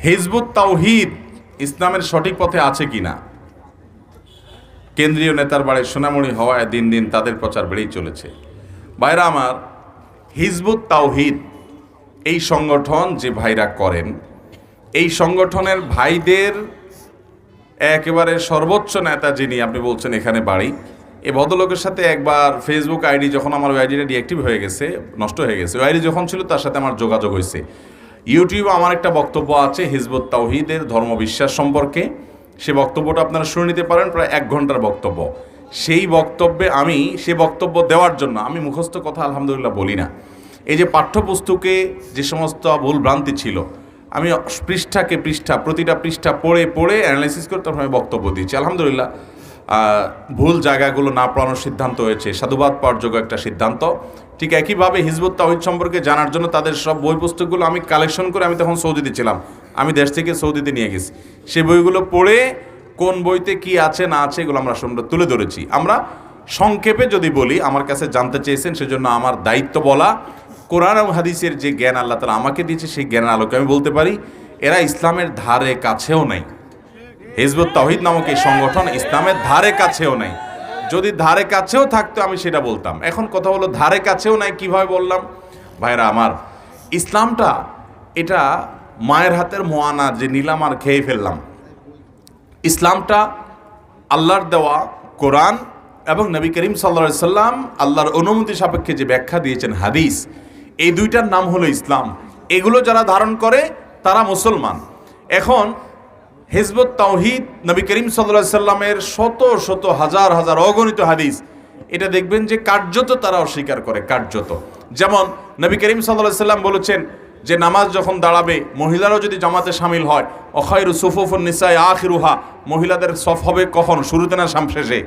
Hizb ut তাওহীদ ইসলামের সঠিক পথে আছে কিনা? কেন্দ্রীয় নেতার বাড়ি সোনামণি হওয়ায় দিন দিন তাদের প্রচার বেড়েই চলেছে। ভাইরা আমার, হিজবুত তাওহীদ এই সংগঠন যে ভাইরা করেন, এই সংগঠনের ভাইদের একেবারে সর্বোচ্চ নেতা যিনি, আপনি বলছেন এখানে বাড়ি, এই ভদ্রলোকের সাথে একবার ফেসবুক আইডি, যখন আমার ওই আইডিটা ডিঅ্যাক্টিভ হয়ে গেছে, নষ্ট হয়ে গেছে, ওই আইডি যখন ছিল তার সাথে আমার যোগাযোগ হয়েছে। ইউটিউবে আমার একটা বক্তব্য আছে হিজবুত তাওহীদের ধর্মবিশ্বাস সম্পর্কে, সে বক্তব্যটা আপনারা শুনে নিতে পারেন, প্রায় 1 ঘন্টার বক্তব্য। সেই বক্তব্যে সে বক্তব্য দেওয়ার জন্য আমি মুখস্থ কথা আলহামদুলিল্লাহ বলি না। এই যে পাঠ্যপুস্তকে যে সমস্ত ভুল ভ্রান্তি ছিল, আমি প্রতিটা পৃষ্ঠা পড়ে অ্যানালাইসিস করে তারপর আমি বক্তব্য দিয়েছি। আলহামদুলিল্লাহ ভুল জায়গাগুলো না পড়ানোর সিদ্ধান্ত হয়েছে, সাধুবাদ পাওয়ার যোগ্য একটা সিদ্ধান্ত। ঠিক একইভাবে হিজবুত তাওহীদ সম্পর্কে জানার জন্য তাদের সব বই পুস্তকগুলো আমি কালেকশন করে, আমি তখন সৌদিতে ছিলাম, আমি দেশ থেকে সৌদিতে নিয়ে গেছি, সেই বইগুলো পড়ে কোন বইতে কি আছে না আছে এগুলো আমরা তুলে ধরেছি। আমরা সংক্ষেপে যদি বলি, আমার কাছে জানতে চেয়েছেন, সেজন্য আমার দায়িত্ব বলা। কোরআন এবং হাদিসের যে জ্ঞান আল্লাহ তাআলা আমাকে দিয়েছে, সেই জ্ঞানের আলোকে আমি বলতে পারি এরা ইসলামের ধারে কাছেও নেই। হিজবুত তাওহীদ নামক এই সংগঠন ইসলামের ধারে কাছেও নেই। যদি ধারে কাছেও থাকতো আমি সেটা বলতাম। এখন কথা হলো ধারে কাছেও নাই, কিভাবে বললাম? ভাইরা আমার, ইসলামটা এটা মায়ের হাতের মোয়ানা যে নিলাম আর খেয়ে ফেললাম। ইসলামটা আল্লাহর দেওয়া কোরআন এবং নবী করিম সাল্লাল্লাহু আলাইহি সাল্লাম আল্লাহর অনুমতি সাপেক্ষে যে ব্যাখ্যা দিয়েছেন হাদিস, এই দুইটার নাম হলো ইসলাম। এগুলো যারা ধারণ করে তারা মুসলমান। এখন হিজবুত তাওহীদ নবী করিম সাল্লাল্লাহু আলাইহি সাল্লামের শত শত হাজার হাজার অগণিত হাদিস, এটা দেখবেন যে কার্যত তারা অস্বীকার করে, কার্যত। যেমন নবী করিম সাল্লাল্লাহু আলাইহি সাল্লাম বলেছেন যে নামাজ যখন দাঁড়াবে, মহিলারাও যদি জামাতে শামিল হয়, অখায়রু সুফুফুন নিসাই আখিরুহা, মহিলাদের সফ হবে কখন? শুরুতে না শেষে?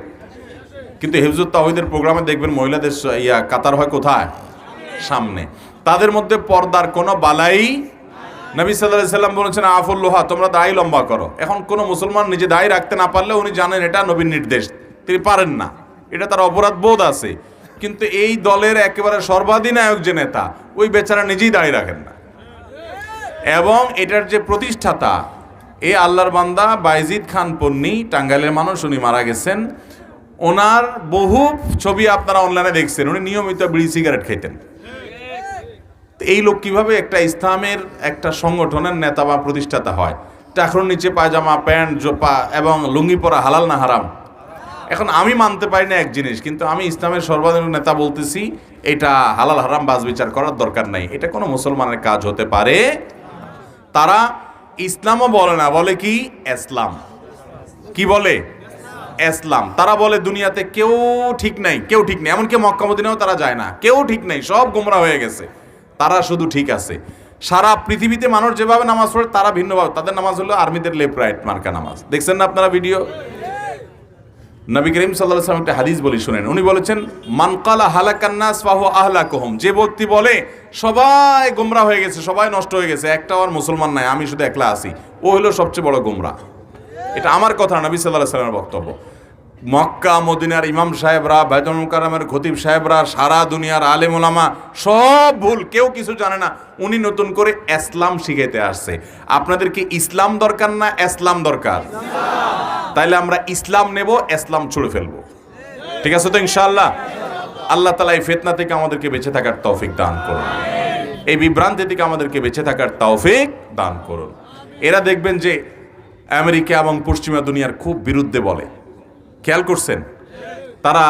কিন্তু হিজবুত তাওহীদের প্রোগ্রামে দেখবেন মহিলাদের কাতার হয় কোথায়? সামনে। তাদের মধ্যে পর্দার কোনো বালাই। নবী সাল্লাল্লাহু আলাইহি সাল্লাম বলেছেন আফুল্লুহা, তোমরা দাড়ি লম্বা করো। এখন কোনো মুসলমান নিজে দাড়ি রাখতে না পারলে উনি জানেন এটা নবীর নির্দেশ, তিনি পারেন না, এটা তার অপরাধ বোধ আছে। কিন্তু এই দলের একেবারে সর্বাধিনায়ক যে নেতা, ওই বেচারা নিজেই দাড়ি রাখেন না। এবং এটার যে প্রতিষ্ঠাতা, এই আল্লাহর বান্দা বাইজিদ খান পন্নী, টাঙ্গাইলের মানুষ, উনি মারা গেছেন। ওনার বহু ছবি আপনারা অনলাইনে দেখছেন, উনি নিয়মিত বিড়ি সিগারেট খেতেন। এই লোক কিভাবে একটা ইসলামের একটা সংগঠনের নেতা বা প্রতিষ্ঠাতা হয়? টাকরোর নিচে পায়জামা, প্যান্ট, জোপা এবং লুঙ্গি পরা হালাল না হারাম? এখন আমি মানতে পারি না এক জিনিস, কিন্তু আমি ইসলামের সর্বাধিনায়ক নেতা বলতেছি এটা হালাল হারাম বাজ বিচার করার দরকার নাই। এটা কোনো মুসলমানের কাজ হতে পারে? তারা ইসলামও বলে না, বলে কি? ইসলাম। কি বলে? ইসলাম। তারা বলে দুনিয়াতে কেউ ঠিক নাই, কেউ ঠিক নেই, এমনকি মক্কা মদিনাও তারা যায় না, কেউ ঠিক নেই, সব গোমরা হয়ে গেছে, তারা শুধু ঠিক আছে। সারা পৃথিবীতে মানুষ যেভাবে নামাজ পড়ে তারা ভিন্নভাবে, তাদের নামাজ হলো আর্মিদের লেফট রাইট মার্কা নামাজ। দেখছেন না আপনারা ভিডিও? নবী করিম সাল্লাল্লাহু আলাইহি ওয়াসাল্লাম একটা হাদিস বলি, শুনেন। উনি বলেছেন মান ক্বালা হালাকান নাস ফাহুয়া আহলাকুহুম, যে ব্যক্তি বলে সবাই গোমরা হয়ে গেছে, সবাই নষ্ট হয়ে গেছে, একটাও আর মুসলমান নাই, আমি শুধু একলা আছি, ও হলো সবচেয়ে বড় গোমরা। এটা আমার কথা, নবী সাল্লাল্লাহু আলাইহি ওয়াসাল্লামের বক্তব্য। মক্কা মদিনার ইমাম সাহেবরা, বাইতুল মুকাররমের খতিব সাহেবরা, সারা দুনিয়ার আলেম ওলামা সব ভুল, কেউ কিছু জানে না। উনি নতুন করে ইসলাম শিখাইতে আসছে। আপনাদের কি ইসলাম দরকার না ইসলাম দরকার? তাইলে আমরা ইসলাম নেব, ইসলাম ছুড়ে ফেলবো। ঠিক আছে তো ইনশাআল্লাহ? আল্লাহ তাআলা এই ফিতনা থেকে আমাদেরকে বেঁচে থাকার তৌফিক দান করুন, এই বিভ্রান্তি থেকে আমাদেরকে বেঁচে থাকার তৌফিক দান করুন। এরা দেখবেন যে আমেরিকা এবং পশ্চিমা দুনিয়ার খুব বিরুদ্ধে বলে। খেয়াল করছেন? তারা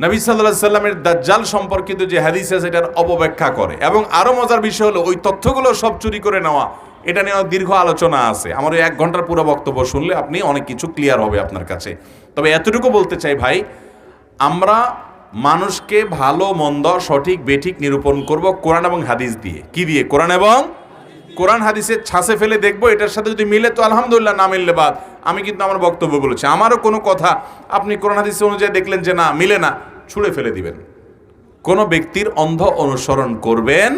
নবী সাল্লাল্লাহু আলাইহি সাল্লামের দাজ্জাল সম্পর্কিত যে হাদিস আছে এটার অপব্যাখ্যা করে। এবং আরো মজার বিষয় হলো ওই তথ্যগুলো সব চুরি করে নেওয়া। এটা নিয়ে দীর্ঘ আলোচনা আছে, আমার ওই 1 ঘন্টার পুরো বক্তব্য শুনলে আপনি অনেক কিছু ক্লিয়ার হবে আপনার কাছে। তবে এতটুকু বলতে চাই ভাই, আমরা মানুষকে ভালো মন্দ, সঠিক বেঠিক নিরূপণ করব কোরআন এবং হাদিস দিয়ে। কি দিয়ে? কোরআন হাদিসের ছাঁচে ফেলে দেখবো, এটার সাথে যদি মিলে তো আলহামদুলিল্লাহ, না মিললে বাদ। আমি কিন্তু আমার বক্তব্য বলেছি, আমারও কোনো কথা আপনি কোরআন হাদিস অনুযায়ী দেখলেন যে না মিলে না, ছুঁড়ে ফেলে দিবেন। কোনো ব্যক্তির অন্ধ অনুসরণ করবেন,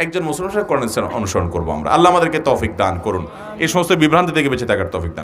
একজন মুসলমান কোরআন অনুসরণ করবো আমরা। আল্লাহ আমাদেরকে তৌফিক দান করুন, এই সমস্ত বিভ্রান্তি থেকে বেঁচে থাকার তৌফিক দান।